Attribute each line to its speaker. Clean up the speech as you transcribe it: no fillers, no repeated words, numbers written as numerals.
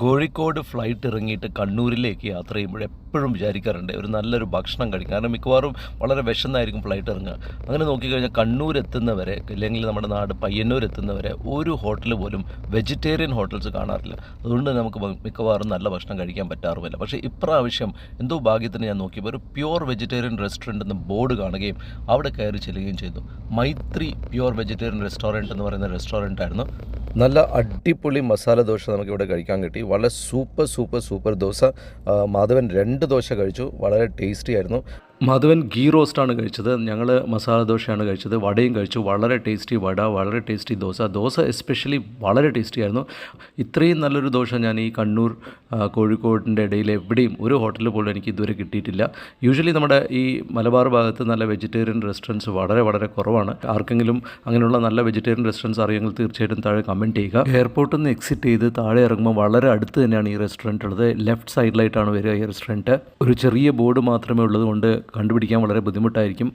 Speaker 1: Kozhikode flight ഇറങ്ങിയിട്ട് കണ്ണൂരിലേക്ക് യാത്ര ചെയ്യുമ്പോൾ എപ്പോഴും വിചാരിക്കാറുണ്ട് ഒരു നല്ലൊരു ഭക്ഷണം കഴിക്കും. കാരണം മിക്കവാറും വളരെ വിശന്നായിരിക്കും ഫ്ലൈറ്റ് ഇറങ്ങുക. അങ്ങനെ നോക്കിക്കഴിഞ്ഞാൽ കണ്ണൂർ എത്തുന്നവരെ അല്ലെങ്കിൽ നമ്മുടെ നാട് പയ്യന്നൂർ എത്തുന്നവരെ ഒരു ഹോട്ടൽ പോലും വെജിറ്റേറിയൻ ഹോട്ടൽസ് കാണാറില്ല. അതുകൊണ്ട് നമുക്ക് മിക്കവാറും നല്ല ഭക്ഷണം കഴിക്കാൻ പറ്റാറുമില്ല. പക്ഷേ ഇപ്രാവശ്യം എന്തോ ഭാഗ്യത്തിന് ഞാൻ നോക്കിയപ്പോൾ ഒരു പ്യുവർ വെജിറ്റേറിയൻ റെസ്റ്റോറൻറ്റ് എന്ന് ബോർഡ് കാണുകയും അവിടെ കയറി ചെല്ലുകയും ചെയ്തു. മൈത്രി പ്യുവർ വെജിറ്റേറിയൻ റെസ്റ്റോറൻറ്റ് എന്ന് പറയുന്ന റെസ്റ്റോറൻ്റ് ആയിരുന്നു. നല്ല അടിപൊളി മസാല ദോശ നമുക്കിവിടെ കഴിക്കാൻ കിട്ടി. വളരെ സൂപ്പർ ദോശ. മാധവൻ 2 ദോശ കഴിച്ചു. വളരെ ടേസ്റ്റി ആയിരുന്നു. മാധവൻ ഗീ റോസ്റ്റാണ് കഴിച്ചത്. ഞങ്ങൾ മസാല ദോശയാണ് കഴിച്ചത്. വടയും കഴിച്ചു. വളരെ ടേസ്റ്റി വട, വളരെ ടേസ്റ്റി ദോശ എസ്പെഷ്യലി വളരെ ടേസ്റ്റി ആയിരുന്നു. ഇത്രയും നല്ലൊരു ദോശ ഞാൻ ഈ കണ്ണൂർ കോഴിക്കോടിൻ്റെ ഇടയിൽ എവിടെയും ഒരു ഹോട്ടലിൽ പോലും എനിക്ക് ഇതുവരെ കിട്ടിയിട്ടില്ല. യൂഷ്വലി നമ്മുടെ ഈ മലബാർ ഭാഗത്ത് നല്ല വെജിറ്റേറിയൻ റെസ്റ്റോറൻറ്റ്സ് വളരെ കുറവാണ്. ആർക്കെങ്കിലും അങ്ങനെയുള്ള നല്ല വെജിറ്റേറിയൻ റെസ്റ്റോറൻറ്റ്സ് അറിയെങ്കിൽ തീർച്ചയായിട്ടും താഴെ കമൻറ്റ് ചെയ്യുക. എയർപോർട്ടിൽ നിന്ന് എക്സിറ്റ് ചെയ്ത് താഴെ ഇറങ്ങുമ്പോൾ വളരെ അടുത്ത് തന്നെയാണ് ഈ റെസ്റ്റോറൻറ്റ് ഉള്ളത്. ലെഫ്റ്റ് സൈഡിലായിട്ടാണ് വരിക ഈ റെസ്റ്റോറൻറ്റ്. ഒരു ചെറിയ ബോർഡ് മാത്രമേ ഉള്ളതുകൊണ്ട് കണ്ടുപിടിക്കാൻ വളരെ ബുദ്ധിമുട്ടായിരിക്കും.